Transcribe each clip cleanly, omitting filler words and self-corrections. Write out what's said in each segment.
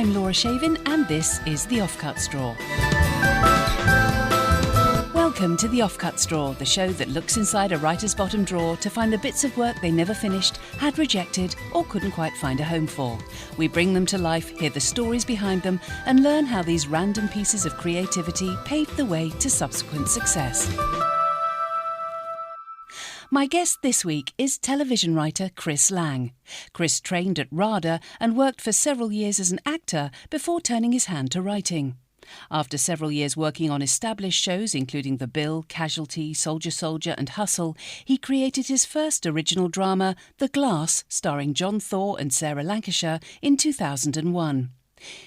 I'm Laura Shavin and this is the Offcuts Drawer. Welcome to the Offcuts Drawer, the show that looks inside a writer's bottom drawer to find the bits of work they never finished, had rejected or couldn't quite find a home for. We bring them to life, hear the stories behind them and learn how these random pieces of creativity paved the way to subsequent success. My guest this week is television writer Chris Lang. Chris trained at RADA and worked for several years as an actor before turning his hand to writing. After several years working on established shows including The Bill, Casualty, Soldier Soldier and Hustle, he created his first original drama, The Glass, starring John Thaw and Sarah Lancashire, in 2001.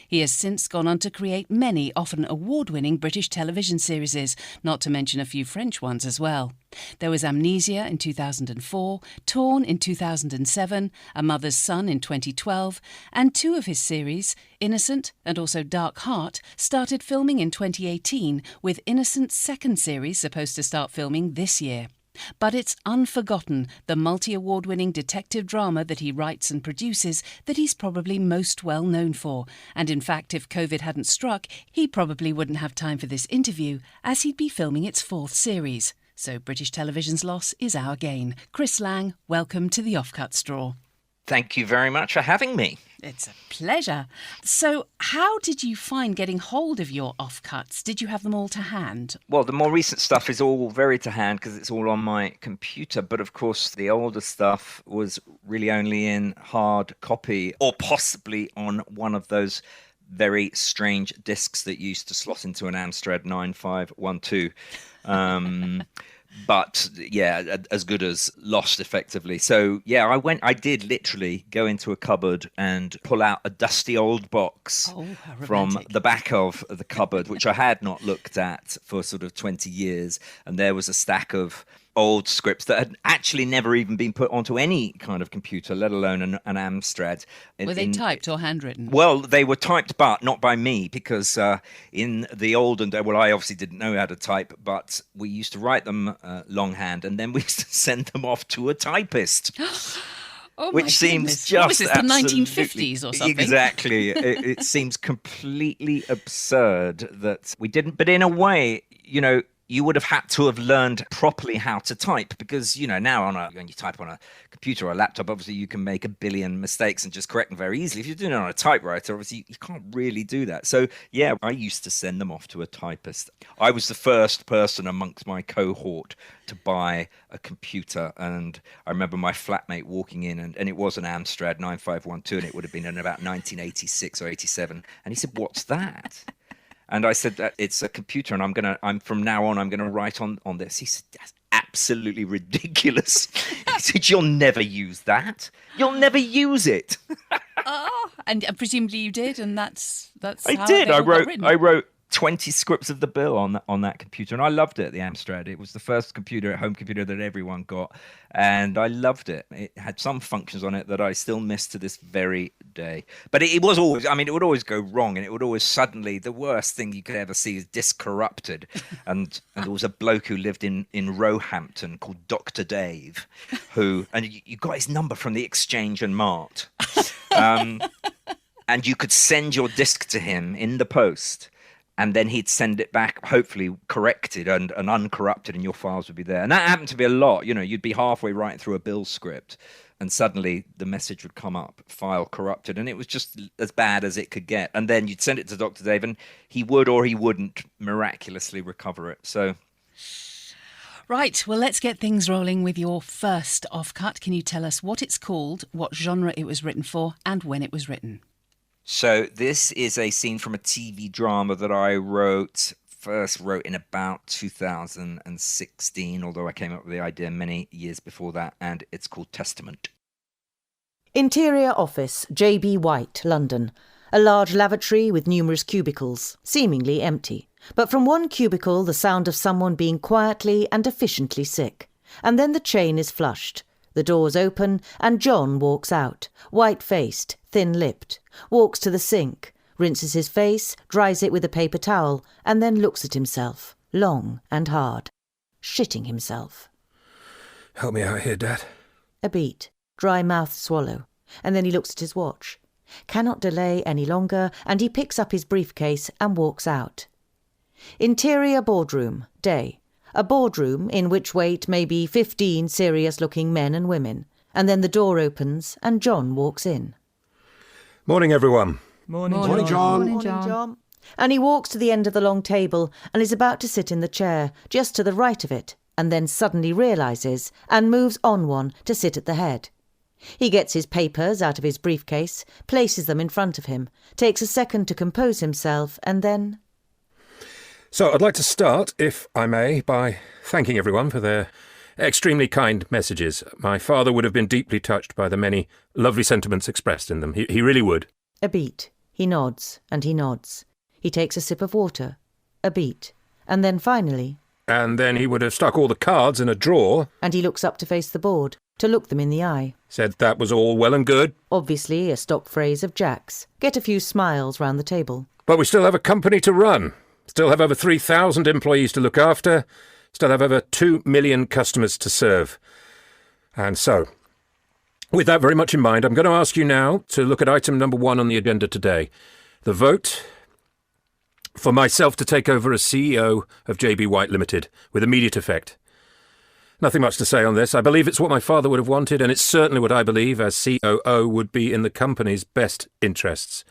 He has since gone on to create many, often award-winning British television series, not to mention a few French ones as well. There was Amnesia in 2004, Torn in 2007, A Mother's Son in 2012, and two of his series, Innocent and also Dark Heart, started filming in 2018, with Innocent's second series supposed to start filming this year. But it's Unforgotten, the multi-award-winning detective drama that he writes and produces, that he's probably most well known for. And in fact, if COVID hadn't struck, he probably wouldn't have time for this interview, as he'd be filming its fourth series. So British television's loss is our gain. Chris Lang, welcome to the Offcuts Drawer. Thank you very much for having me. It's a pleasure. So how did you find getting hold of your offcuts? Did you have them all to hand? Well, the more recent stuff is all very to hand because it's all on my computer. But of course, the older stuff was really only in hard copy or possibly on one of those very strange discs that used to slot into an Amstrad 9512. But yeah, as good as lost effectively. So yeah, I did literally go into a cupboard and pull out a dusty old box from the back of the cupboard, which I had not looked at for sort of 20 years. And there was a stack of old scripts that had actually never even been put onto any kind of computer, let alone an Amstrad. Were they typed or handwritten? Well, they were typed, but not by me, because in the olden day, well, I obviously didn't know how to type, but we used to write them longhand, and then we used to send them off to a typist. Oh, which seems just what was this, the 1950s or something? Exactly. It seems completely absurd that we didn't. But in a way, you know, you would have had to have learned properly how to type because, you know, now when you type on a computer or a laptop, obviously you can make a billion mistakes and just correct them very easily. If you're doing it on a typewriter, obviously you can't really do that. So, yeah, I used to send them off to a typist. I was the first person amongst my cohort to buy a computer. And I remember my flatmate walking in and it was an Amstrad 9512 and it would have been in about 1986 or 87. And he said, "What's that?" And I said that it's a computer and I'm from now on, I'm going to write on this. He said, "That's absolutely ridiculous." He said, "You'll never use that. You'll never use it." Oh, and presumably you did. And that's I how did. they all got written. I wrote 20 scripts of The Bill on that computer. And I loved it, the Amstrad. It was the first home computer that everyone got. And I loved it. It had some functions on it that I still miss to this very day. But it was always, it would always go wrong. And it would always suddenly, the worst thing you could ever see is disk corrupted. And there was a bloke who lived in Roehampton called Dr. Dave, and you got his number from the Exchange and Mart. And you could send your disc to him in the post. And then he'd send it back, hopefully corrected and uncorrupted, and your files would be there. And that happened to be a lot. You know, you'd be halfway writing through a Bill script, and suddenly the message would come up, file corrupted, and it was just as bad as it could get. And then you'd send it to Dr. Dave, and he would or he wouldn't miraculously recover it. So, right, well, let's get things rolling with your first offcut. Can you tell us what it's called, what genre it was written for, and when it was written? So this is a scene from a TV drama that I first wrote in about 2016, although I came up with the idea many years before that, and it's called Testament. Interior office, J.B. White, London. A large lavatory with numerous cubicles, seemingly empty. But from one cubicle the sound of someone being quietly and efficiently sick. And then the chain is flushed. The doors open and John walks out, white-faced, thin-lipped, walks to the sink, rinses his face, dries it with a paper towel, and then looks at himself, long and hard, shitting himself. "Help me out here, Dad." A beat, dry mouth swallow, and then he looks at his watch. cannot delay any longer, and he picks up his briefcase and walks out. Interior boardroom, day. A boardroom in which wait maybe 15 serious-looking men and women, and then the door opens and John walks in. Morning, everyone. Morning, John. Morning, John. And he walks to the end of the long table and is about to sit in the chair, just to the right of it, and then suddenly realises and moves on one to sit at the head. He gets his papers out of his briefcase, places them in front of him, takes a second to compose himself, and then... So I'd like to start, if I may, by thanking everyone for their extremely kind messages. My father would have been deeply touched by the many lovely sentiments expressed in them. He really would. A beat. He nods, and he nods. He takes a sip of water. A beat. And then finally... And then he would have stuck all the cards in a drawer. And he looks up to face the board, to look them in the eye. Said that was all well and good. Obviously a stock phrase of Jack's. Get a few smiles round the table. But we still have a company to run. Still have over 3,000 employees to look after. Still have over 2 million customers to serve. And so, with that very much in mind, I'm going to ask you now to look at item number 1 on the agenda today. The vote for myself to take over as CEO of JB White Limited with immediate effect. Nothing much to say on this. I believe it's what my father would have wanted, and it's certainly what I believe as COO would be in the company's best interests.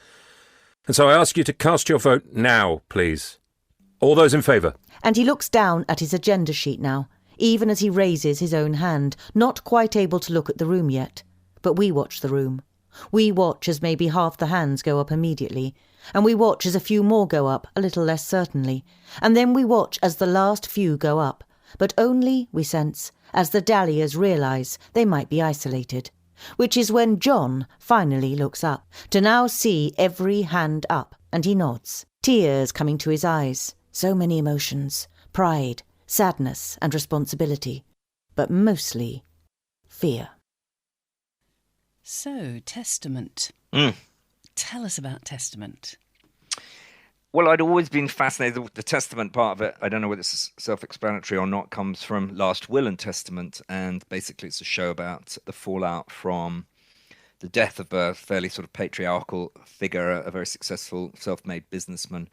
And so I ask you to cast your vote now, please. All those in favour? And he looks down at his agenda sheet now, even as he raises his own hand, not quite able to look at the room yet. But we watch the room. We watch as maybe half the hands go up immediately, and we watch as a few more go up a little less certainly, and then we watch as the last few go up, but only, we sense, as the dalliers realise they might be isolated, which is when John finally looks up, to now see every hand up, and he nods, tears coming to his eyes. So many emotions, pride, sadness and responsibility, but mostly fear. So, Testament. Tell us about Testament. Well, I'd always been fascinated with the Testament part of it. I don't know whether it's self-explanatory or not, comes from Last Will and Testament. And basically it's a show about the fallout from the death of a fairly sort of patriarchal figure, a very successful self-made businessman,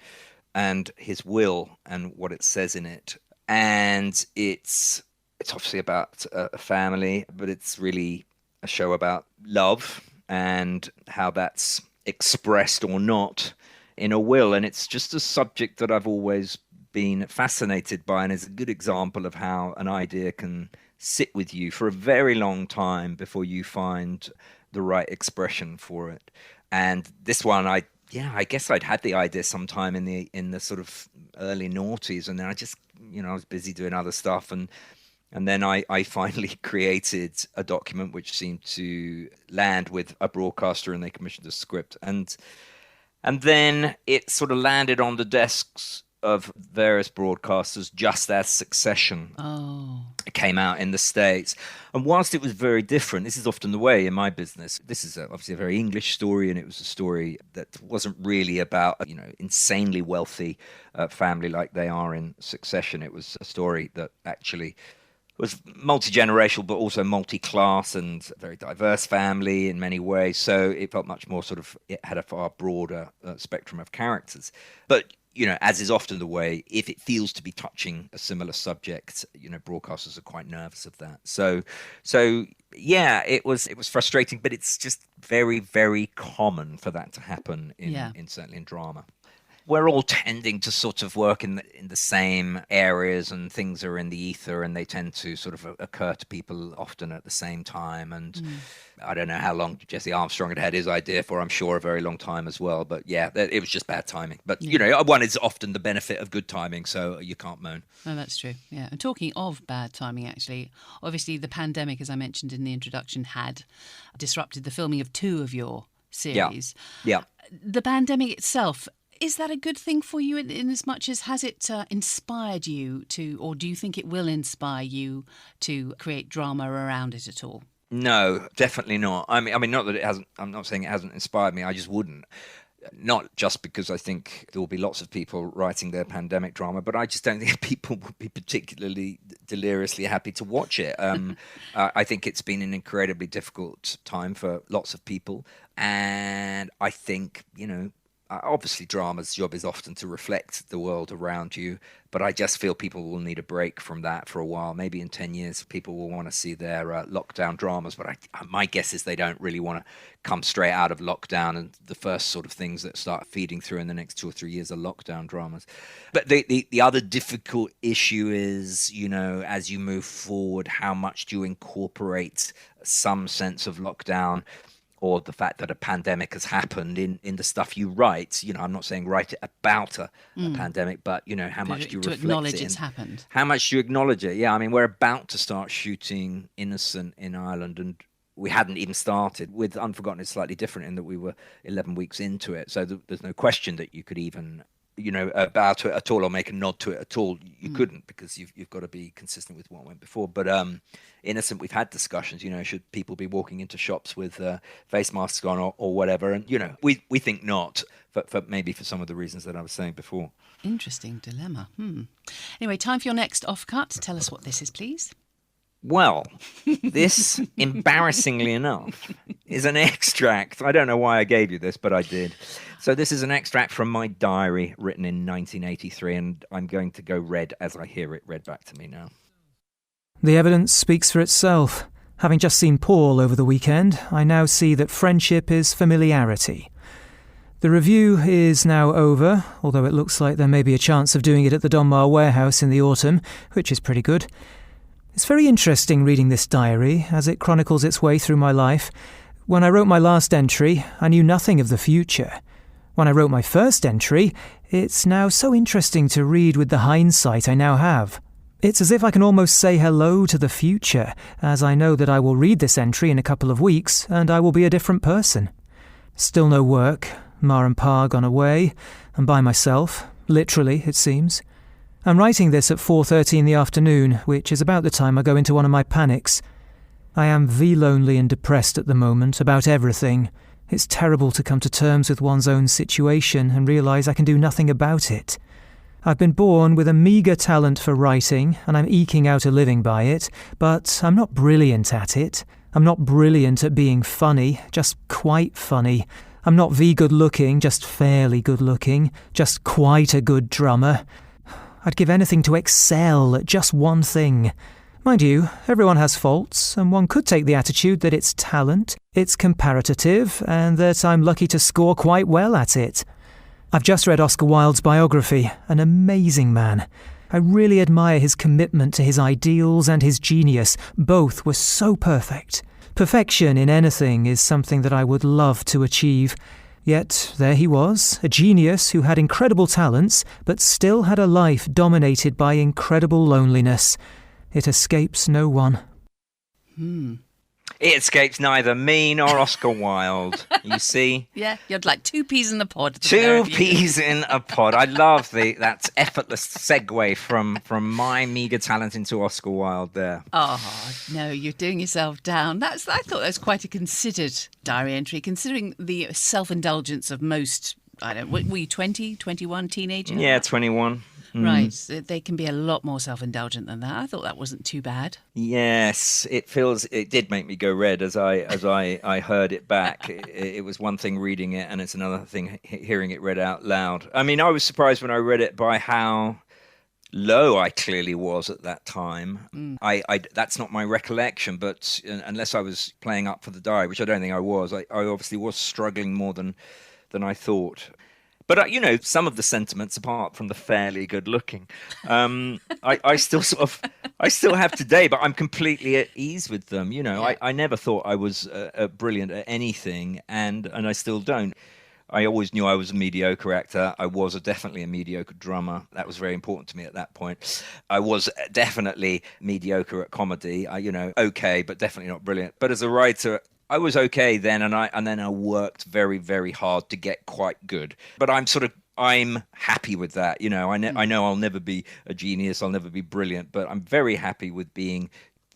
and his will and what it says in it. And it's obviously about a family, but it's really a show about love and how that's expressed or not in a will. And it's just a subject that I've always been fascinated by, and is a good example of how an idea can sit with you for a very long time before you find the right expression for it. And this one, I guess I'd had the idea sometime in the sort of early noughties, and then I just, I was busy doing other stuff, and then I finally created a document which seemed to land with a broadcaster, and they commissioned a script, and then it sort of landed on the desks of various broadcasters just as Succession came out in the States. And whilst it was very different, this is often the way in my business. This is obviously a very English story, and it was a story that wasn't really about, insanely wealthy family like they are in Succession. It was a story that actually was multi-generational, but also multi-class and a very diverse family in many ways. So it felt much more it had a far broader spectrum of characters. But as is often the way, if it feels to be touching a similar subject, broadcasters are quite nervous of that. So yeah, it was frustrating, but it's just very, very common for that to happen in certainly in drama. We're all tending to sort of work in the same areas, and things are in the ether, and they tend to sort of occur to people often at the same time. And I don't know how long Jesse Armstrong had his idea for. I'm sure a very long time as well. But yeah, it was just bad timing. But one is often the benefit of good timing, so you can't moan. Oh, that's true. Yeah. And talking of bad timing, actually, obviously the pandemic, as I mentioned in the introduction, had disrupted the filming of 2 of your series. Yeah. The pandemic itself, is that a good thing for you in as much as has it inspired you to, or do you think it will inspire you to create drama around it at all? No, definitely not. I mean, not that it hasn't. I'm not saying it hasn't inspired me. I just wouldn't. Not just because I think there will be lots of people writing their pandemic drama, but I just don't think people would be particularly deliriously happy to watch it. I think it's been an incredibly difficult time for lots of people. And I think, obviously drama's job is often to reflect the world around you, but I just feel people will need a break from that for a while. Maybe in 10 years, people will want to see their lockdown dramas, but my guess is they don't really want to come straight out of lockdown, and the first sort of things that start feeding through in the next 2 or 3 years are lockdown dramas. But the other difficult issue is, as you move forward, how much do you incorporate some sense of lockdown or the fact that a pandemic has happened in the stuff you write? I'm not saying write it about a pandemic, but, how much do you reflect acknowledge it it's happened? How much do you acknowledge it? Yeah, I mean, we're about to start shooting Innocent in Ireland, and we hadn't even started. With Unforgotten, it's slightly different in that we were 11 weeks into it. So there's no question that you could even, about it at all or make a nod to it at all. You couldn't, because you've got to be consistent with what went before. But Innocent, we've had discussions, should people be walking into shops with face masks on or whatever? And, we think not, for maybe for some of the reasons that I was saying before. Interesting dilemma. Anyway, time for your next offcut. Tell us what this is, please. Well, this, embarrassingly enough, is an extract. I don't know why I gave you this, but I did. So this is an extract from my diary written in 1983, and I'm going to go read as I hear it read back to me now. The evidence speaks for itself. Having just seen Paul over the weekend, I now see that friendship is familiarity. The review is now over, although it looks like there may be a chance of doing it at the Donmar warehouse in the autumn, which is pretty good. It's very interesting reading this diary as it chronicles its way through my life. When I wrote my last entry, I knew nothing of the future. When I wrote my first entry, it's now so interesting to read with the hindsight I now have. It's as if I can almost say hello to the future, as I know that I will read this entry in a couple of weeks and I will be a different person. Still no work, Ma and Pa gone away, and by myself, literally it seems. I'm writing this at 4:30 in the afternoon, which is about the time I go into one of my panics. I am lonely and depressed at the moment about everything. It's terrible to come to terms with one's own situation and realise I can do nothing about it. I've been born with a meagre talent for writing, and I'm eking out a living by it, but I'm not brilliant at it. I'm not brilliant at being funny, just quite funny. I'm not good looking, just fairly good looking, just quite a good drummer. I'd give anything to excel at just one thing. Mind you, everyone has faults, and one could take the attitude that it's talent, it's comparative, and that I'm lucky to score quite well at it. I've just read Oscar Wilde's biography, an amazing man. I really admire his commitment to his ideals and his genius. Both were so perfect. Perfection in anything is something that I would love to achieve. Yet there he was, a genius who had incredible talents, but still had a life dominated by incredible loneliness. It escapes no one. It escapes neither me nor Oscar Wilde, you see. Yeah, you had like 2 peas in a pod. 2 peas in a pod. I love that effortless segue from my meagre talent into Oscar Wilde there. Oh, no, you're doing yourself down. I thought that was quite a considered diary entry, considering the self-indulgence of most, were you 20, 21, teenager? Yeah, 21. Right, they can be a lot more self-indulgent than that. I thought that wasn't too bad. Yes, it did make me go red as I heard it back. It was one thing reading it, and it's another thing hearing it read out loud. I mean, I was surprised when I read it by how low I clearly was at that time. I that's not my recollection, but unless I was playing up for the diary, which I don't think I was, I obviously was struggling more than I thought. But, some of the sentiments, apart from the fairly good looking, I still have today, but I'm completely at ease with them. I never thought I was brilliant at anything, and I still don't. I always knew I was a mediocre actor. I was definitely a mediocre drummer. That was very important to me at that point. I was definitely mediocre at comedy. Okay, but definitely not brilliant. But as a writer, I was okay then, and then I worked very, very hard to get quite good. But I'm happy with that. I know I'll never be a genius, I'll never be brilliant, but I'm very happy with being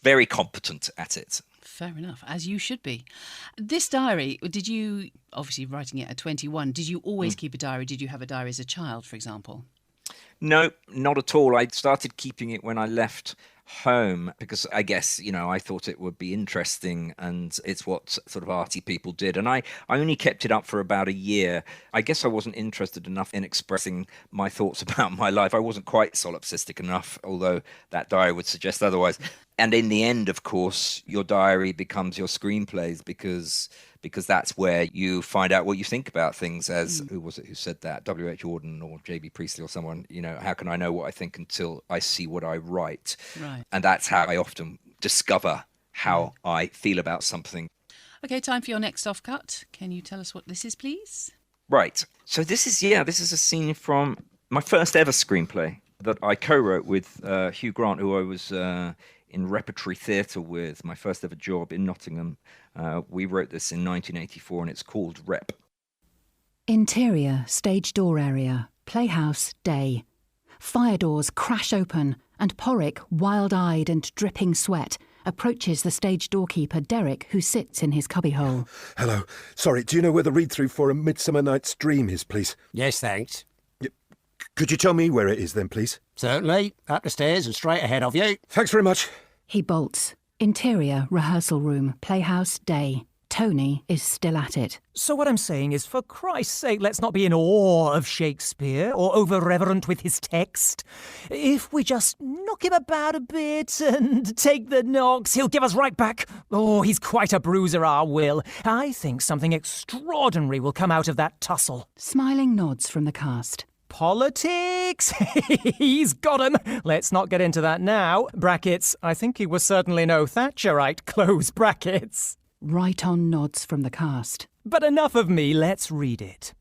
very competent at it. Fair enough, as you should be. This diary, did you, obviously writing it at 21, did you always keep a diary? Did you have a diary as a child, for example? No, not at all. I started keeping it when I left home because I guess, I thought it would be interesting, and it's what sort of arty people did. And I only kept it up for about a year. I guess I wasn't interested enough in expressing my thoughts about my life. I wasn't quite solipsistic enough, although that diary would suggest otherwise. And in the end, of course, your diary becomes your screenplays because that's where you find out what you think about things. As who was it who said that? W.H. Auden or J.B. Priestley or someone. How can I know what I think until I see what I write? Right. And that's how I often discover how I feel about something. Okay, time for your next offcut. Can you tell us what this is, please? Right. So this is a scene from my first ever screenplay that I co-wrote with Hugh Grant, who I was in repertory theatre with, my first ever job in Nottingham. We wrote this in 1984 and it's called Rep. Interior, stage door area, playhouse, day. Fire doors crash open and Porrick, wild-eyed and dripping sweat, approaches the stage doorkeeper Derek, who sits in his cubbyhole. Hello. Sorry, do you know where the read-through for A Midsummer Night's Dream is, please? Yes, thanks. Could you tell me where it is then, please? Certainly. Up the stairs and straight ahead of you. Thanks very much. He bolts. Interior, rehearsal room, playhouse, day. Tony is still at it. So what I'm saying is, for Christ's sake, let's not be in awe of Shakespeare or over-reverent with his text. If we just knock him about a bit and take the knocks, he'll give us right back. Oh, he's quite a bruiser, our Will. I think something extraordinary will come out of that tussle. Smiling nods from the cast. Politics! He's got 'em. Let's not get into that now. Brackets, I think he was certainly no Thatcherite. Close brackets. Right on nods from the cast. But enough of me, let's read it.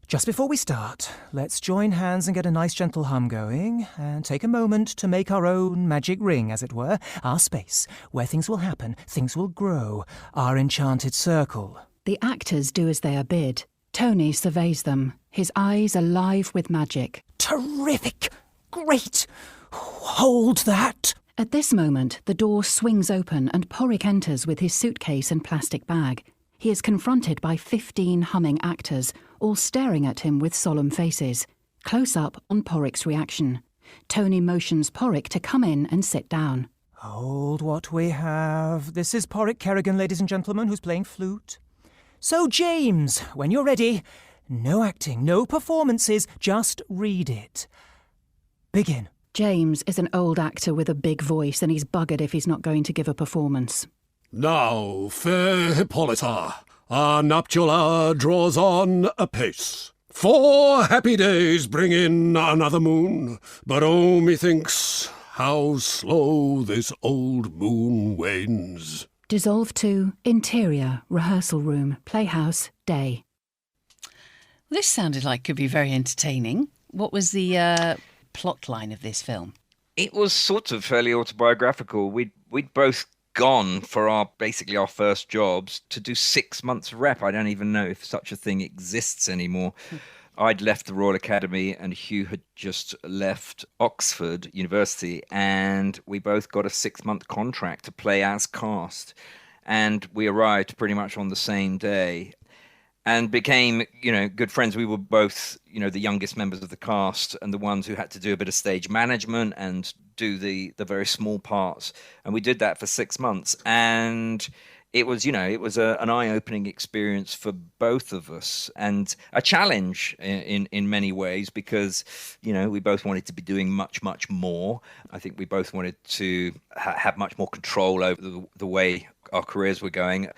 Just before we start, let's join hands and get a nice gentle hum going, and take a moment to make our own magic ring, as it were, our space, where things will happen, things will grow, our enchanted circle. The actors do as they are bid. Tony surveys them, his eyes alive with magic. Terrific! Great! Hold that! At this moment, the door swings open and Porrick enters with his suitcase and plastic bag. He is confronted by 15 humming actors, all staring at him with solemn faces. Close up on Porrick's reaction. Tony motions Porrick to come in and sit down. Hold what we have. This is Porrick Kerrigan, ladies and gentlemen, who's playing flute. So, James, when you're ready, no acting, no performances, just read it. Begin. James is an old actor with a big voice, and he's buggered if he's not going to give a performance. Now, fair Hippolyta, our nuptial hour draws on apace. 4 happy days bring in another moon, but oh, methinks, how slow this old moon wanes. Dissolve to interior, rehearsal room, playhouse, day. This sounded like could be very entertaining. What was the plot line of this film? It was sort of fairly autobiographical. We'd both gone for basically our first jobs to do 6 months rep. I don't even know if such a thing exists anymore. I'd left the Royal Academy and Hugh had just left Oxford University, and we both got a 6-month contract to play as cast. And we arrived pretty much on the same day and became, good friends. We were both, the youngest members of the cast and the ones who had to do a bit of stage management and do the very small parts. And we did that for 6 months. And it was, an eye-opening experience for both of us and a challenge in many ways because, we both wanted to be doing much, much more. I think we both wanted to have much more control over the way our careers were going.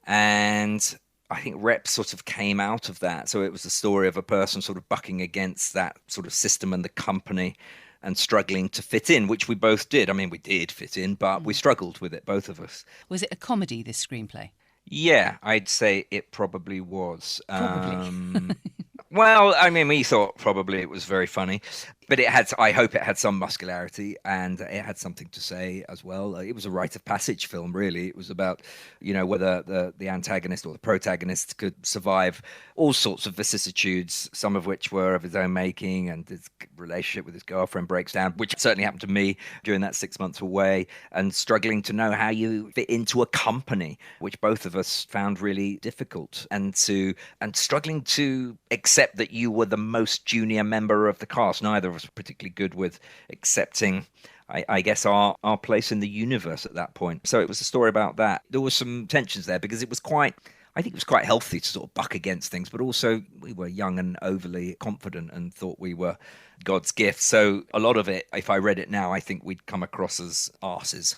And I think Rep sort of came out of that. So it was the story of a person sort of bucking against that sort of system and the company and struggling to fit in, which we both did. I mean, we did fit in, but we struggled with it, both of us. Was it a comedy, this screenplay? Yeah, I'd say it probably was. Probably. Well, I mean, we thought probably it was very funny. But I hope it had some muscularity, and it had something to say as well. It was a rite of passage film, really. It was about, whether the antagonist or the protagonist could survive all sorts of vicissitudes, some of which were of his own making, and his relationship with his girlfriend breaks down, which certainly happened to me during that 6 months away, and struggling to know how you fit into a company, which both of us found really difficult, and struggling to accept that you were the most junior member of the cast. Neither of us were particularly good with accepting, I guess, our place in the universe at that point. So it was a story about that. There were some tensions there because I think it was quite healthy to sort of buck against things, but also we were young and overly confident and thought we were God's gift. So a lot of it, if I read it now, I think we'd come across as arses.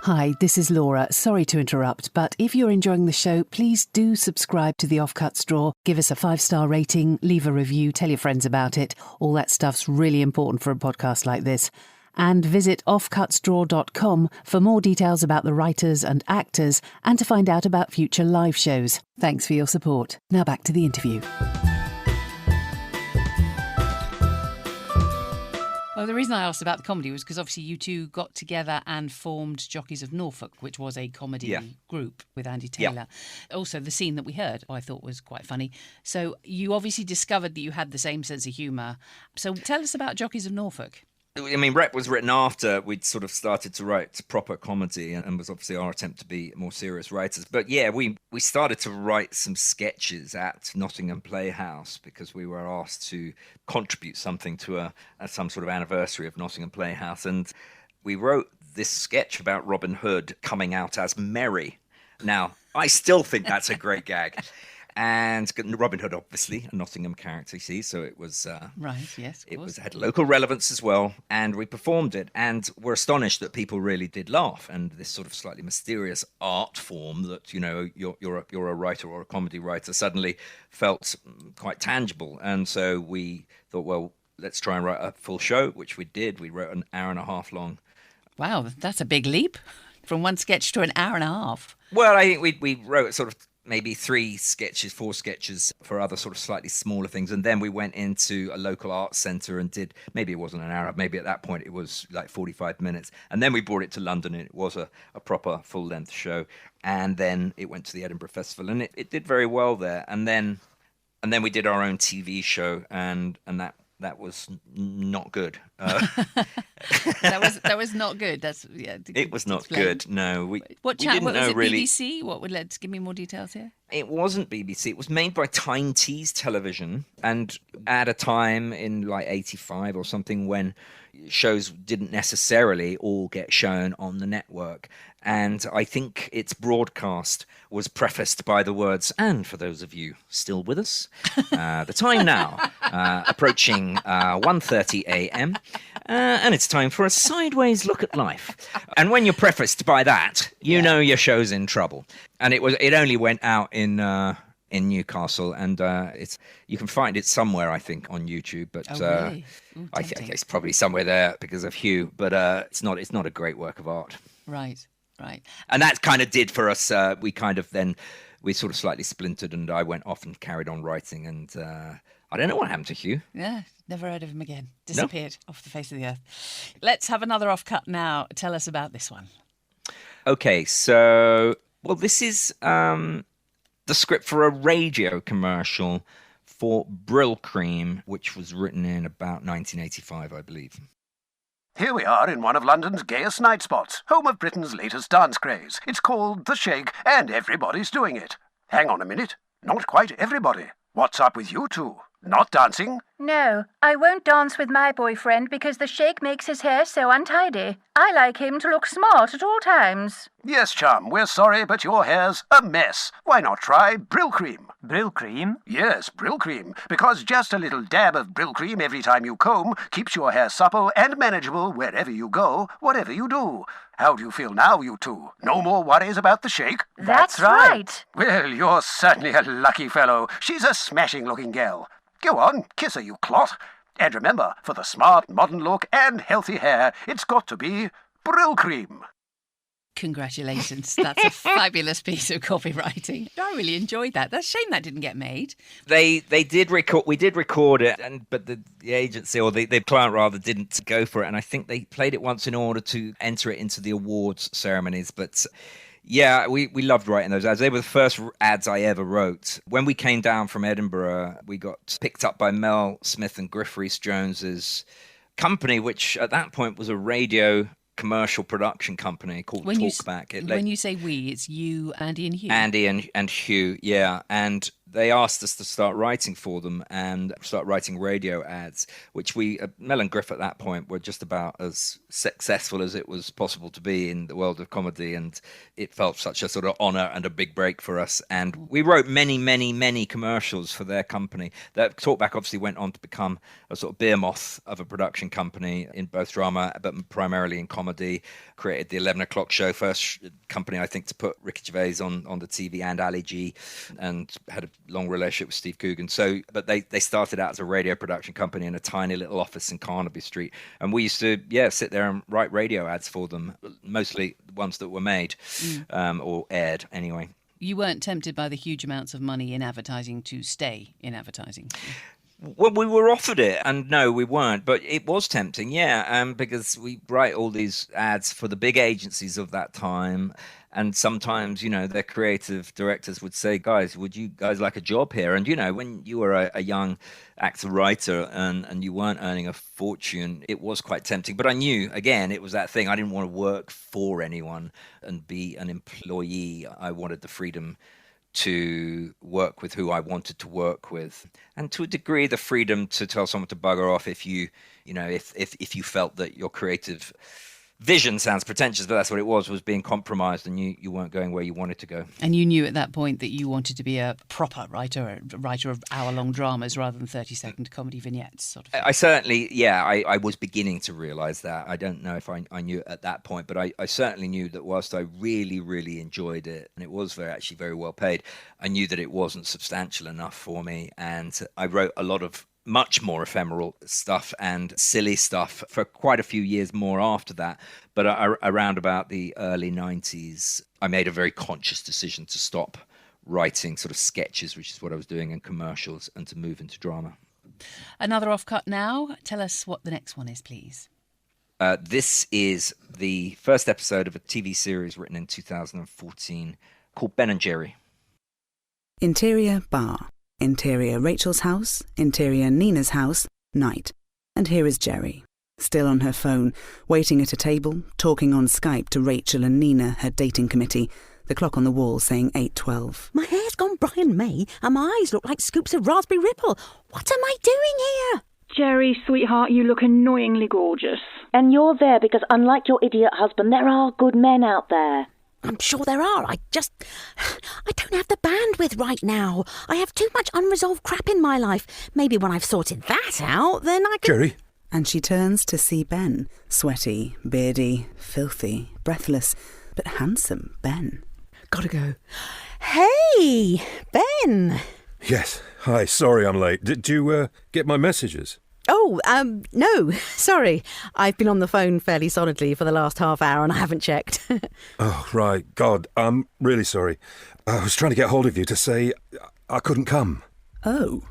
Hi, this is Laura. Sorry to interrupt, but if you're enjoying the show, please do subscribe to the Offcuts Drawer. Give us a 5-star rating, leave a review, tell your friends about it. All that stuff's really important for a podcast like this. And visit offcutsdrawer.com for more details about the writers and actors and to find out about future live shows. Thanks for your support. Now back to the interview. Well, the reason I asked about the comedy was because obviously you two got together and formed Jockeys of Norfolk, which was a comedy group with Andy Taylor. Yeah. Also, the scene that we heard I thought was quite funny. So you obviously discovered that you had the same sense of humour. So tell us about Jockeys of Norfolk. I mean, Rep was written after we'd sort of started to write proper comedy, and was obviously our attempt to be more serious writers. But yeah, we started to write some sketches at Nottingham Playhouse because we were asked to contribute something to some sort of anniversary of Nottingham Playhouse. And we wrote this sketch about Robin Hood coming out as Merry. Now, I still think that's a great gag. And Robin Hood, obviously, a Nottingham character, you see, so it was... right, yes, of course. It had local relevance as well, and we performed it, and we're astonished that people really did laugh, and this sort of slightly mysterious art form that, you're a writer or a comedy writer suddenly felt quite tangible, and so we thought, well, let's try and write a full show, which we did. We wrote an hour-and-a-half long. Wow, that's a big leap, from one sketch to an hour and a half. Well, I think we wrote sort of maybe 4 sketches for other sort of slightly smaller things. And then we went into a local arts centre and did, maybe it wasn't an hour, maybe at that point it was like 45 minutes. And then we brought it to London and it was a proper full-length show. And then it went to the Edinburgh Festival and it did very well there. And then we did our own TV show and that was not good. That was not good. It was not good. No, what didn't was know it? really. BBC? Let's give me more details here. It wasn't BBC. It was made by Tyne Tees Television, and at a time in like '85 or something when shows didn't necessarily all get shown on the network. And I think its broadcast was prefaced by the words, and for those of you still with us, the time now, approaching 1:30 a.m., and it's time for a sideways look at life. And when you're prefaced by that, you know your show's in trouble. And it only went out in Newcastle, and you can find it somewhere, I think, on YouTube. But really? Ooh, I think it's probably somewhere there because of Hugh. But it's not a great work of art. Right. And that kind of did for us. We sort of slightly splintered, and I went off and carried on writing. And I don't know what happened to Hugh. Yeah, never heard of him again. Disappeared off the face of the earth. Let's have another offcut now. Tell us about this one. Okay, so this is the script for a radio commercial for Brill Cream, which was written in about 1985, I believe. Here we are in one of London's gayest night spots, home of Britain's latest dance craze. It's called The Shake, and everybody's doing it. Hang on a minute. Not quite everybody. What's up with you two? Not dancing? No, I won't dance with my boyfriend because the shake makes his hair so untidy. I like him to look smart at all times. Yes, chum, we're sorry, but your hair's a mess. Why not try Brill Cream? Brill Cream? Yes, Brill Cream, because just a little dab of Brill Cream every time you comb keeps your hair supple and manageable wherever you go, whatever you do. How do you feel now, you two? No more worries about the shake? That's right. Well, you're certainly a lucky fellow. She's a smashing-looking gal. Go on, kiss her, you clot. And remember, for the smart, modern look and healthy hair, it's got to be Brill Cream. Congratulations. That's a fabulous piece of copywriting. I really enjoyed that. That's a shame that didn't get made. They did record. We did record it, but the agency, or the client rather, didn't go for it. And I think they played it once in order to enter it into the awards ceremonies. But yeah, we loved writing those ads. They were the first ads I ever wrote. When we came down from Edinburgh, we got picked up by Mel Smith and Griff Rhys-Jones's company, which at that point was a radio commercial production company called Talkback. When you say we, it's you, Andy and Hugh. Andy and Hugh, yeah. And they asked us to start writing for them and start writing radio ads, which Mel and Griff at that point were just about as successful as it was possible to be in the world of comedy. And it felt such a sort of honour and a big break for us. And we wrote many, many, many commercials for their company. That Talkback obviously went on to become a sort of beer moth of a production company in both drama, but primarily in comedy. Created the 11 o'clock show, first company, I think, to put Ricky Gervais on the TV, and Ali G, and had a long relationship with Steve Coogan. So, but they started out as a radio production company in a tiny little office in Carnaby Street. And we used to, sit there and write radio ads for them, mostly the ones that were made or aired anyway. You weren't tempted by the huge amounts of money in advertising to stay in advertising? Well, we were offered it, and no, we weren't. But it was tempting, because we write all these ads for the big agencies of that time. And sometimes, their creative directors would say, guys, would you guys like a job here? And, when you were a young actor-writer and you weren't earning a fortune, it was quite tempting. But I knew, again, it was that thing. I didn't want to work for anyone and be an employee. I wanted the freedom to work with who I wanted to work with, and to a degree the freedom to tell someone to bugger off if you felt that your creative vision, sounds pretentious, but that's what it was being compromised and you weren't going where you wanted to go. And you knew at that point that you wanted to be a proper writer of hour-long dramas rather than 30-second comedy vignettes, sort of thing. I certainly, I was beginning to realise that. I don't know if I knew it at that point, but I certainly knew that whilst I really, really enjoyed it, and it was actually very well paid, I knew that it wasn't substantial enough for me. And I wrote a lot of much more ephemeral stuff and silly stuff for quite a few years more after that. But around about the early 90s, I made a very conscious decision to stop writing sort of sketches, which is what I was doing, and commercials, and to move into drama. Another offcut now. Tell us what the next one is, please. This is the first episode of a TV series written in 2014 called Ben and Jerry. Interior bar. Interior Rachel's house, interior Nina's house, night. And here is Jerry, still on her phone, waiting at a table, talking on Skype to Rachel and Nina, her dating committee, the clock on the wall saying 8:12. My hair's gone Brian May and my eyes look like scoops of raspberry ripple. What am I doing here? Jerry, sweetheart, you look annoyingly gorgeous. And you're there because, unlike your idiot husband, there are good men out there. I'm sure there are. I don't have the bandwidth right now. I have too much unresolved crap in my life. Maybe when I've sorted that out, then I can... Jerry? And she turns to see Ben. Sweaty, beardy, filthy, breathless, but handsome Ben. Gotta go. Hey, Ben! Yes. Hi, sorry I'm late. Did you get my messages? Oh, no, sorry. I've been on the phone fairly solidly for the last half hour and I haven't checked. Oh, right. God, I'm really sorry. I was trying to get hold of you to say I couldn't come. Oh.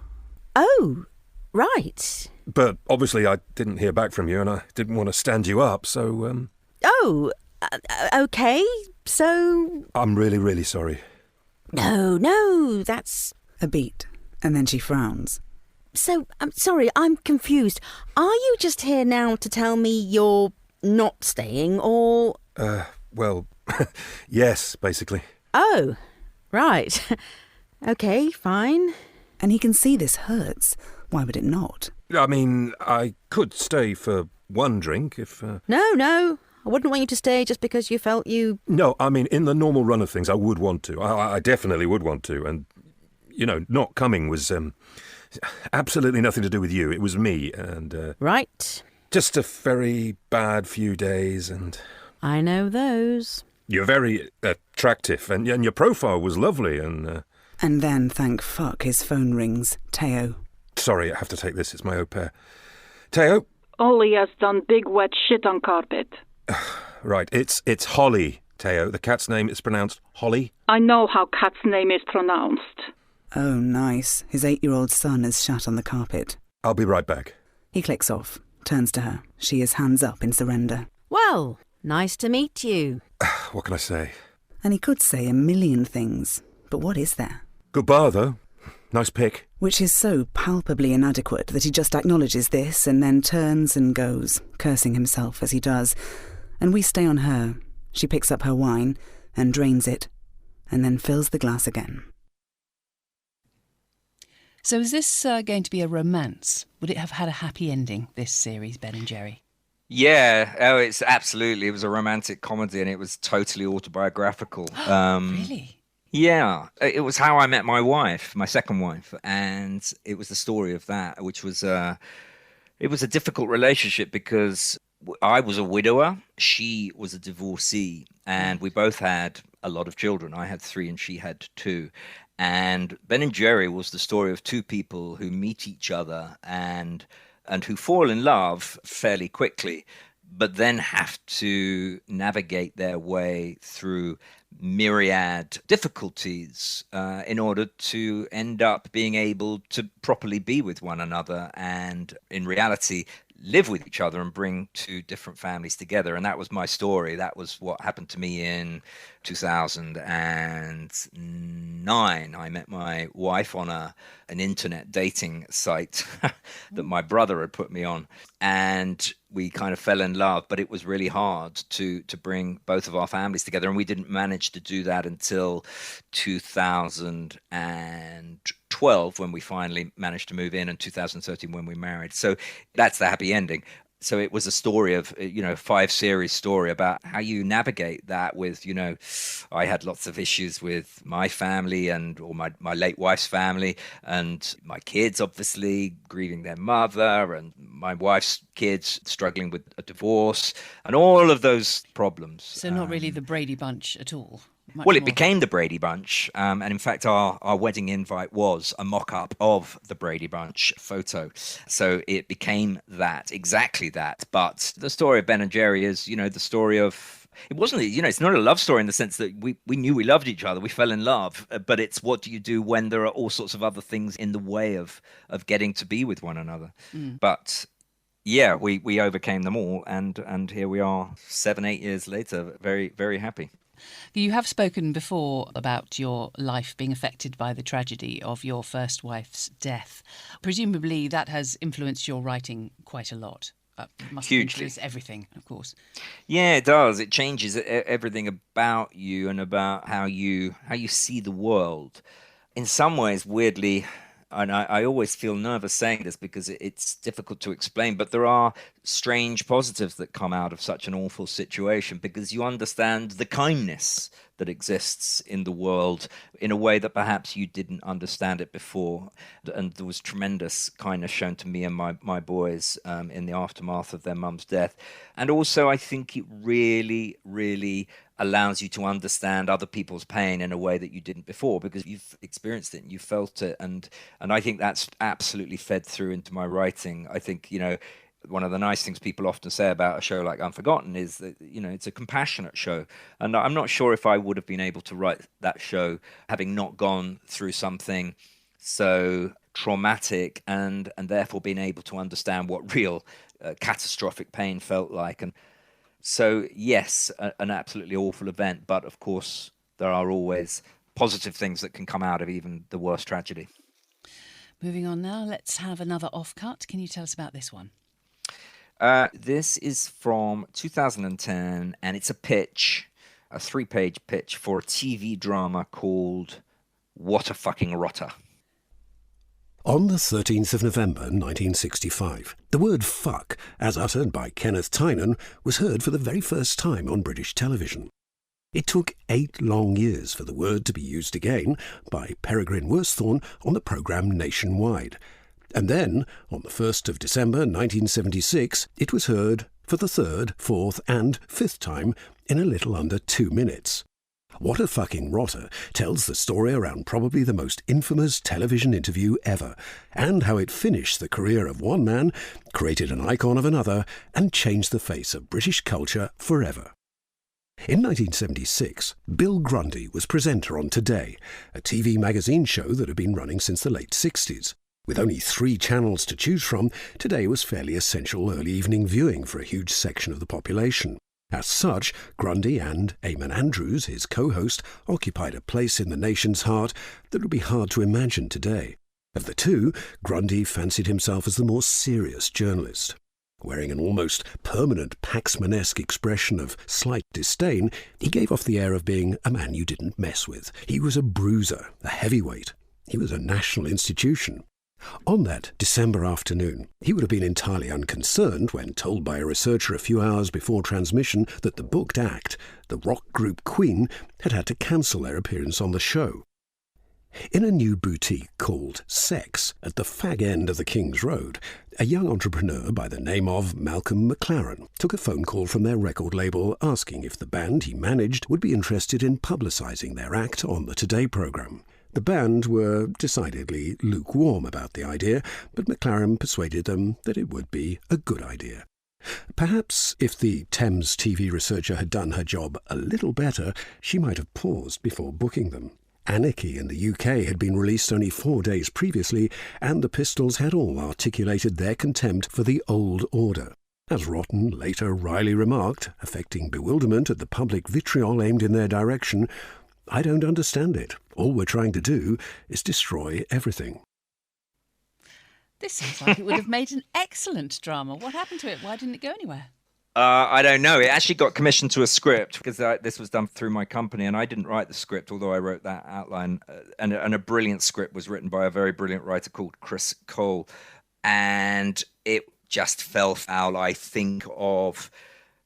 Oh, right. But obviously I didn't hear back from you and I didn't want to stand you up, so... Oh, okay, so... I'm really, really sorry. No, that's... A beat, and then she frowns. So, I'm sorry, I'm confused. Are you just here now to tell me you're not staying, or... Well, yes, basically. Oh, right. Okay, fine. And he can see this hurts. Why would it not? I mean, I could stay for one drink if... No. I wouldn't want you to stay just because you felt you... No, I mean, in the normal run of things, I would want to. I definitely would want to. And, not coming was... absolutely nothing to do with you. It was me, and... Right. Just a very bad few days, and... I know those. You're very attractive, and your profile was lovely, and... And then, thank fuck, his phone rings. Teo. Sorry, I have to take this. It's my au pair. Teo? Ollie has done big wet shit on carpet. Right, it's Holly, Teo, the cat's name is pronounced Holly. I know how cat's name is pronounced. Oh, nice. His 8-year-old son is shat on the carpet. I'll be right back. He clicks off, turns to her. She is hands up in surrender. Well, nice to meet you. What can I say? And he could say a million things, but what is there? Good bar, though. Nice pick. Which is so palpably inadequate that he just acknowledges this and then turns and goes, cursing himself as he does. And we stay on her. She picks up her wine and drains it, and then fills the glass again. So is this going to be a romance? Would it have had a happy ending, this series, Ben and Jerry? Yeah, it was a romantic comedy, and it was totally autobiographical. Really? Yeah, it was how I met my wife, my second wife, and it was the story of that, which was it was a difficult relationship because I was a widower, she was a divorcee, and we both had a lot of children. I had 3 and she had 2. And Ben and Jerry was the story of 2 people who meet each other and who fall in love fairly quickly, but then have to navigate their way through myriad difficulties in order to end up being able to properly be with one another and, in reality, live with each other and bring 2 different families together. And that was my story. That was what happened to me in 2009. I met my wife on an internet dating site that my brother had put me on, and we kind of fell in love, but it was really hard to bring both of our families together, and we didn't manage to do that until 2012 when we finally managed to move in, and 2013 when we married. So that's the happy ending. So it was a story of, 5-series story about how you navigate that with, I had lots of issues with my family or my late wife's family, and my kids, obviously, grieving their mother, and my wife's kids struggling with a divorce, and all of those problems. So not really the Brady Bunch at all? Well, it became the Brady Bunch, and in fact our wedding invite was a mock-up of the Brady Bunch photo. So it became exactly that. But the story of Ben and Jerry is, the story of, it wasn't, it's not a love story in the sense that we knew we loved each other, we fell in love, but it's what do you do when there are all sorts of other things in the way of getting to be with one another. But yeah, we overcame them all, and here we are 7-8 years later, very, very happy. You have spoken before about your life being affected by the tragedy of your first wife's death. Presumably that has influenced your writing quite a lot. Must Hugely. Influence everything, of course. Yeah, it does. It changes everything about you and about how you see the world. In some ways, weirdly, and I always feel nervous saying this because it's difficult to explain, but there are strange positives that come out of such an awful situation because you understand the kindness that exists in the world in a way that perhaps you didn't understand it before. And there was tremendous kindness shown to me and my boys in the aftermath of their mum's death. And also I think it really, really allows you to understand other people's pain in a way that you didn't before because you've experienced it and you felt it. And I think that's absolutely fed through into my writing. I think, one of the nice things people often say about a show like Unforgotten is that, it's a compassionate show. And I'm not sure if I would have been able to write that show having not gone through something so traumatic and therefore being able to understand what real catastrophic pain felt like. And so, yes, an absolutely awful event. But of course, there are always positive things that can come out of even the worst tragedy. Moving on now, let's have another offcut. Can you tell us about this one? This is from 2010, and it's a 3-page pitch for a TV drama called What a Fucking Rotter. On the 13th of November 1965, the word fuck, as uttered by Kenneth Tynan, was heard for the very first time on British television. It took 8 long years for the word to be used again by Peregrine Worsthorne on the programme Nationwide. And then, on the 1st of December 1976, it was heard for the 3rd, 4th and 5th time in a little under 2 minutes. What a Fucking Rotter tells the story around probably the most infamous television interview ever, and how it finished the career of one man, created an icon of another, and changed the face of British culture forever. In 1976, Bill Grundy was presenter on Today, a TV magazine show that had been running since the late 60s. With only 3 channels to choose from, Today was fairly essential early evening viewing for a huge section of the population. As such, Grundy and Eamon Andrews, his co-host, occupied a place in the nation's heart that would be hard to imagine today. Of the two, Grundy fancied himself as the more serious journalist. Wearing an almost permanent Paxman-esque expression of slight disdain, he gave off the air of being a man you didn't mess with. He was a bruiser, a heavyweight. He was a national institution. On that December afternoon, he would have been entirely unconcerned when told by a researcher a few hours before transmission that the booked act, the rock group Queen, had to cancel their appearance on the show. In a new boutique called Sex at the fag end of the King's Road, a young entrepreneur by the name of Malcolm McLaren took a phone call from their record label asking if the band he managed would be interested in publicising their act on the Today programme. The band were decidedly lukewarm about the idea, but McLaren persuaded them that it would be a good idea. Perhaps if the Thames TV researcher had done her job a little better, she might have paused before booking them. Anarchy in the UK had been released only 4 days previously, and the Pistols had all articulated their contempt for the old order. As Rotten later wryly remarked, affecting bewilderment at the public vitriol aimed in their direction, "I don't understand it. All we're trying to do is destroy everything." This seems like it would have made an excellent drama. What happened to it? Why didn't it go anywhere? I don't know. It actually got commissioned to a script because this was done through my company, and I didn't write the script, although I wrote that outline. And a brilliant script was written by a very brilliant writer called Chris Cole, and it just fell foul, I think, of...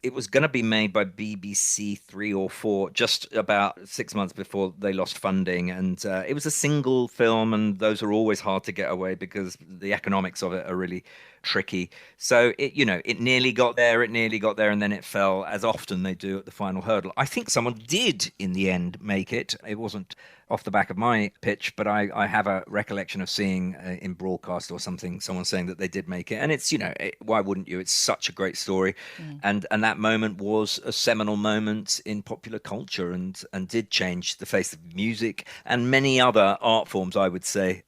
It was going to be made by BBC 3 or 4 just about 6 months before they lost funding. And it was a single film, and those are always hard to get away because the economics of it are really tricky. So, it nearly got there, and then it fell, as often they do at the final hurdle. I think someone did, in the end, make it. It wasn't off the back of my pitch, but I have a recollection of seeing in broadcast or something, someone saying that they did make it. And it's, why wouldn't you? It's such a great story. And that moment was a seminal moment in popular culture and did change the face of music and many other art forms, I would say.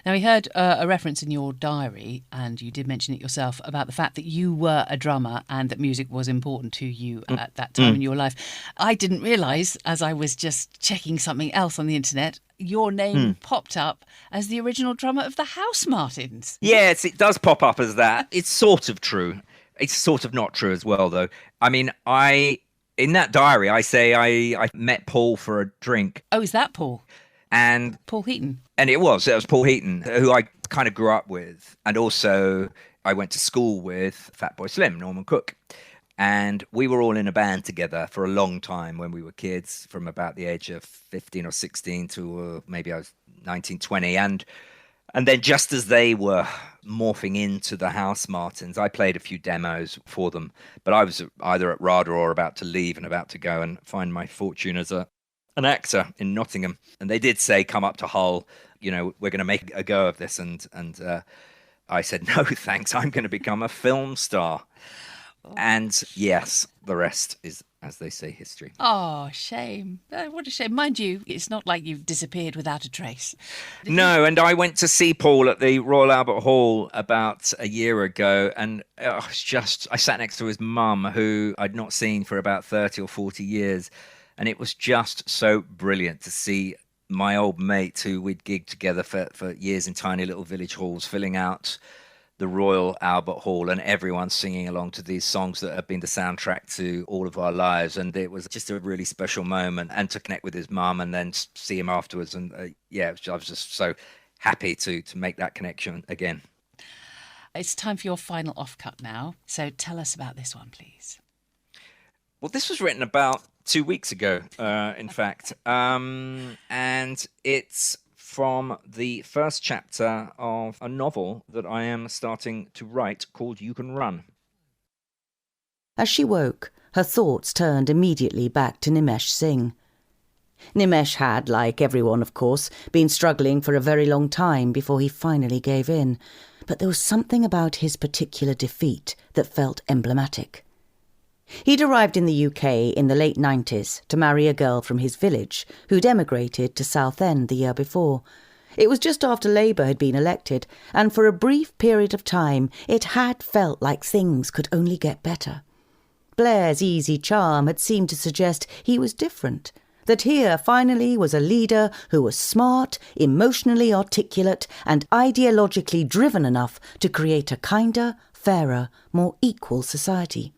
Now, we heard a reference in your diary, and you did mention it yourself, about the fact that you were a drummer and that music was important to you at that time in your life. I didn't realise, as I was just checking something else on the internet, your name popped up as the original drummer of the House Martins. Yes, it does pop up as that. It's sort of true. It's sort of not true as well, though. I mean, in that diary, I say I met Paul for a drink. Oh, is that Paul? And Paul Heaton. And it was Paul Heaton, who I kind of grew up with. And also I went to school with Fatboy Slim, Norman Cook. And we were all in a band together for a long time when we were kids, from about the age of 15 or 16 to maybe I was 19, 20. And then just as they were morphing into the House Martins, I played a few demos for them. But I was either at RADA or about to leave and about to go and find my fortune as an actor in Nottingham. And they did say, come up to Hull, we're going to make a go of this. And I said, no, thanks, I'm going to become a film star. Oh. And yes, the rest is, as they say, history. Oh, shame. What a shame. Mind you, it's not like you've disappeared without a trace. No, and I went to see Paul at the Royal Albert Hall about a year ago, and I sat next to his mum, who I'd not seen for about 30 or 40 years. And it was just so brilliant to see my old mate, who we'd gigged together for years in tiny little village halls, filling out the Royal Albert Hall and everyone singing along to these songs that have been the soundtrack to all of our lives. And it was just a really special moment. And to connect with his mum and then see him afterwards. And I was just so happy to make that connection again. It's time for your final offcut now. So tell us about this one, please. Well, this was written about 2 weeks ago, in fact, and it's from the first chapter of a novel that I am starting to write called You Can Run. As she woke, her thoughts turned immediately back to Nimesh Singh. Nimesh had, like everyone of course, been struggling for a very long time before he finally gave in, but there was something about his particular defeat that felt emblematic. He'd arrived in the UK in the late 90s to marry a girl from his village who'd emigrated to Southend the year before. It was just after Labour had been elected, and for a brief period of time it had felt like things could only get better. Blair's easy charm had seemed to suggest he was different, that here finally was a leader who was smart, emotionally articulate and ideologically driven enough to create a kinder, fairer, more equal society.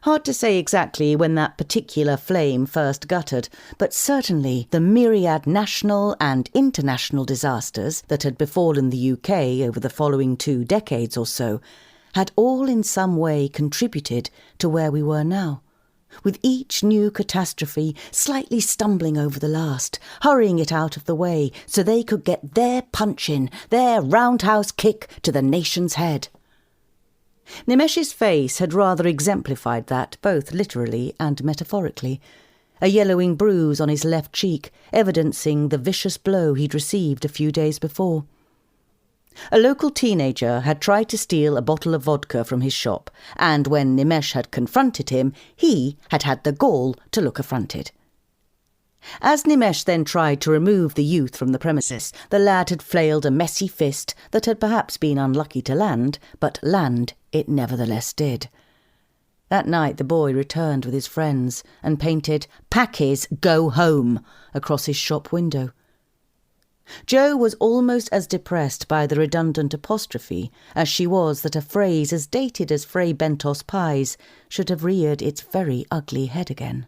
Hard to say exactly when that particular flame first guttered, but certainly the myriad national and international disasters that had befallen the UK over the following 2 decades or so had all in some way contributed to where we were now, with each new catastrophe slightly stumbling over the last, hurrying it out of the way so they could get their punch in, their roundhouse kick to the nation's head. Nimesh's face had rather exemplified that, both literally and metaphorically. A yellowing bruise on his left cheek, evidencing the vicious blow he'd received a few days before. A local teenager had tried to steal a bottle of vodka from his shop, and when Nimesh had confronted him, he had had the gall to look affronted. As Nimesh then tried to remove the youth from the premises, the lad had flailed a messy fist that had perhaps been unlucky to land, but land it nevertheless did. That night the boy returned with his friends and painted "Packies Go Home" across his shop window. Jo was almost as depressed by the redundant apostrophe as she was that a phrase as dated as Fray Bentos pies should have reared its very ugly head again.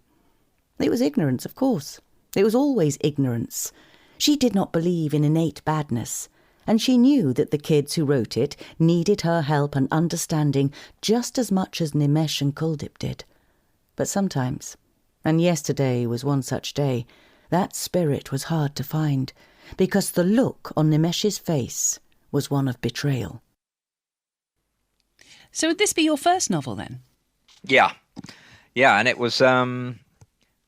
It was ignorance, of course. It was always ignorance. She did not believe in innate badness, and she knew that the kids who wrote it needed her help and understanding just as much as Nimesh and Kuldip did. But sometimes, and yesterday was one such day, that spirit was hard to find, because the look on Nimesh's face was one of betrayal. So would this be your first novel then? Yeah, and it was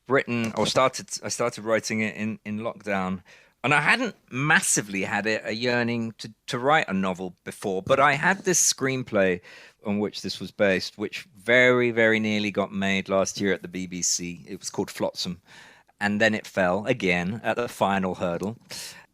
written, or I started writing it in lockdown, and I hadn't massively had a yearning to write a novel before, but I had this screenplay on which this was based, which very, very nearly got made last year at the BBC. It was called Flotsam, and then it fell again at the final hurdle.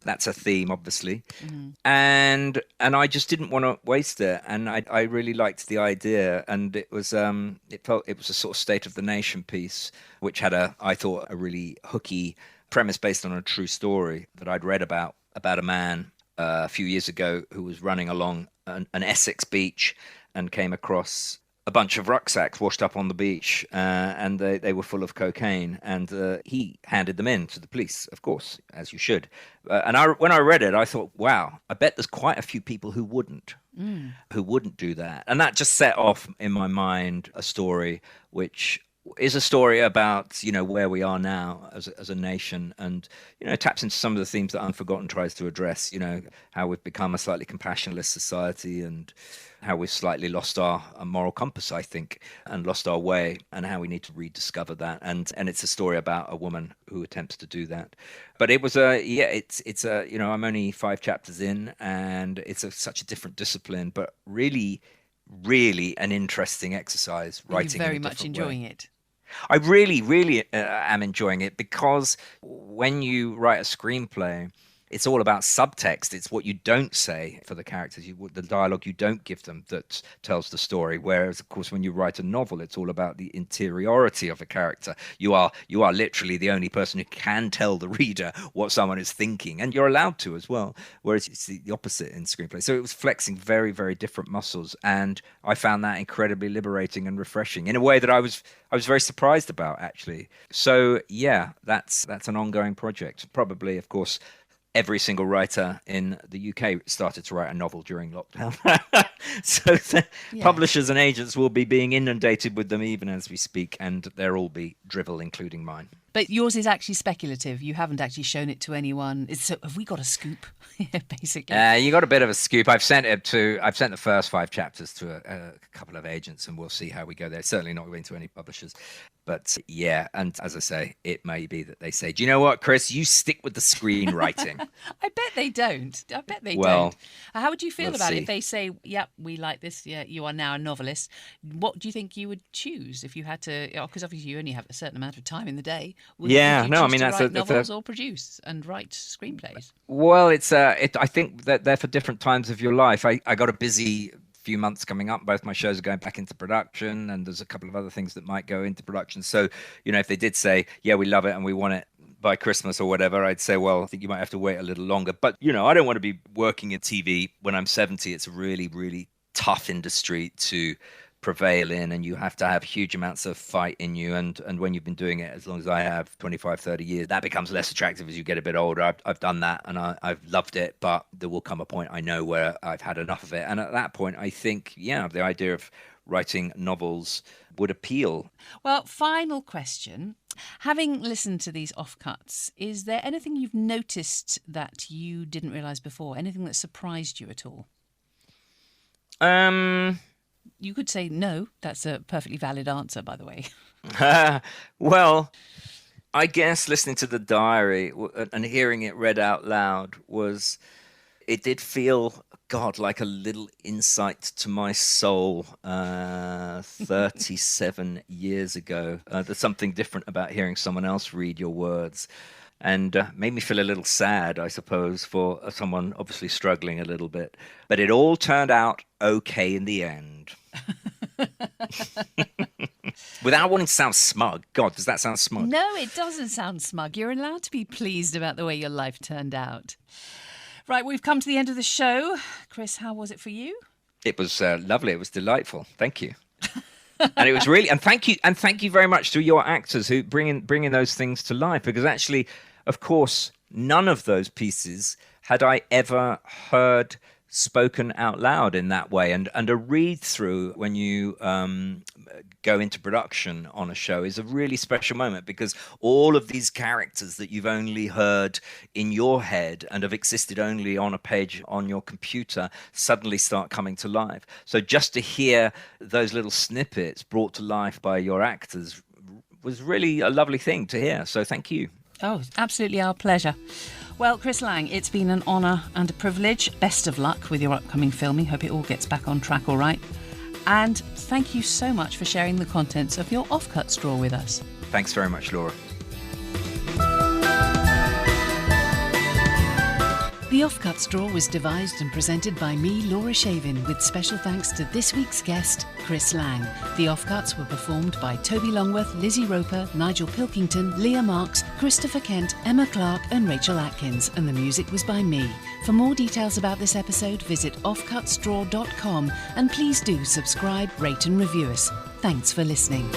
That's a theme, obviously. Mm. And I just didn't want to waste it. And I really liked the idea. And it was it was a sort of state of the nation piece, which had I thought a really hooky premise based on a true story that I'd read about a man a few years ago who was running along an Essex beach and came across a bunch of rucksacks washed up on the beach, and they were full of cocaine, and he handed them in to the police, of course, as you should. And when I read it, I thought, wow, I bet there's quite a few people who wouldn't do that. And that just set off in my mind a story which is a story about, where we are now as a nation, and, taps into some of the themes that Unforgotten tries to address, how we've become a slightly compassionless society, and how we've slightly lost our moral compass, I think, and lost our way, and how we need to rediscover that. And it's a story about a woman who attempts to do that. But it was it's I'm only 5 chapters in, and it's such a different discipline, but really, really an interesting exercise writing. You're very much enjoying it. I really, really am enjoying it, because when you write a screenplay, it's all about subtext. It's what you don't say for the characters, the dialogue you don't give them that tells the story. Whereas, of course, when you write a novel, it's all about the interiority of a character. You are literally the only person who can tell the reader what someone is thinking, and you're allowed to as well. Whereas it's the opposite in screenplay. So it was flexing very, very different muscles, and I found that incredibly liberating and refreshing in a way that I was very surprised about, actually. So yeah, that's an ongoing project. Probably, of course, every single writer in the UK started to write a novel during lockdown. So publishers and agents will be being inundated with them even as we speak, and they'll all be drivel, including mine. But yours is actually speculative. You haven't actually shown it to anyone. So have we got a scoop? Basically. You got a bit of a scoop. I've sent the first 5 chapters to a couple of agents, and we'll see how we go there. Certainly not going to any publishers. But yeah, and as I say, it may be that they say, do you know what, Chris, you stick with the screenwriting. I bet they don't. Well, don't. How would you feel we'll about see. it if they say, yep, we like this, yeah, you are now a novelist? What do you think you would choose if you had to, because obviously you only have a certain amount of time in the day. Would you choose to write novels or produce and write screenplays? Well, I think that they're for different times of your life. I got a busy few months coming up. Both my shows are going back into production, and there's a couple of other things that might go into production. So, if they did say, yeah, we love it and we want it by Christmas or whatever, I'd say, well, I think you might have to wait a little longer. But, I don't want to be working in TV when I'm 70. It's a really, really tough industry to prevail in, and you have to have huge amounts of fight in you, and when you've been doing it as long as I have, 25-30 years, that becomes less attractive as you get a bit older. I've done that, and I've loved it, but there will come a point, I know, where I've had enough of it, and at that point I think the idea of writing novels would appeal. Well, final question. Having listened to these offcuts, is there anything you've noticed that you didn't realise before? Anything that surprised you at all? You could say no. That's a perfectly valid answer, by the way. Well, I guess listening to the diary and hearing it read out loud it did feel, God, like a little insight to my soul 37 years ago. There's something different about hearing someone else read your words. And made me feel a little sad, I suppose, for someone obviously struggling a little bit. But it all turned out okay in the end. Without wanting to sound smug. God, does that sound smug? No, it doesn't sound smug. You're allowed to be pleased about the way your life turned out. Right, we've come to the end of the show. Chris, how was it for you? It was lovely. It was delightful. Thank you. And it was really, and thank you very much to your actors who bringing those things to life, because actually, of course, none of those pieces had I ever heard spoken out loud in that way, and a read through when you go into production on a show is a really special moment, because all of these characters that you've only heard in your head and have existed only on a page on your computer suddenly start coming to life. So just to hear those little snippets brought to life by your actors was really a lovely thing to hear. So thank you. Oh, absolutely our pleasure. Well, Chris Lang, it's been an honour and a privilege. Best of luck with your upcoming filming. Hope it all gets back on track all right. And thank you so much for sharing the contents of your Offcuts Drawer with us. Thanks very much, Laura. The Offcuts Drawer was devised and presented by me, Laura Shavin, with special thanks to this week's guest, Chris Lang. The Offcuts were performed by Toby Longworth, Lizzie Roper, Nigel Pilkington, Leah Marks, Christopher Kent, Emma Clark and Rachel Atkins, and the music was by me. For more details about this episode, visit offcutsdrawer.com, and please do subscribe, rate and review us. Thanks for listening.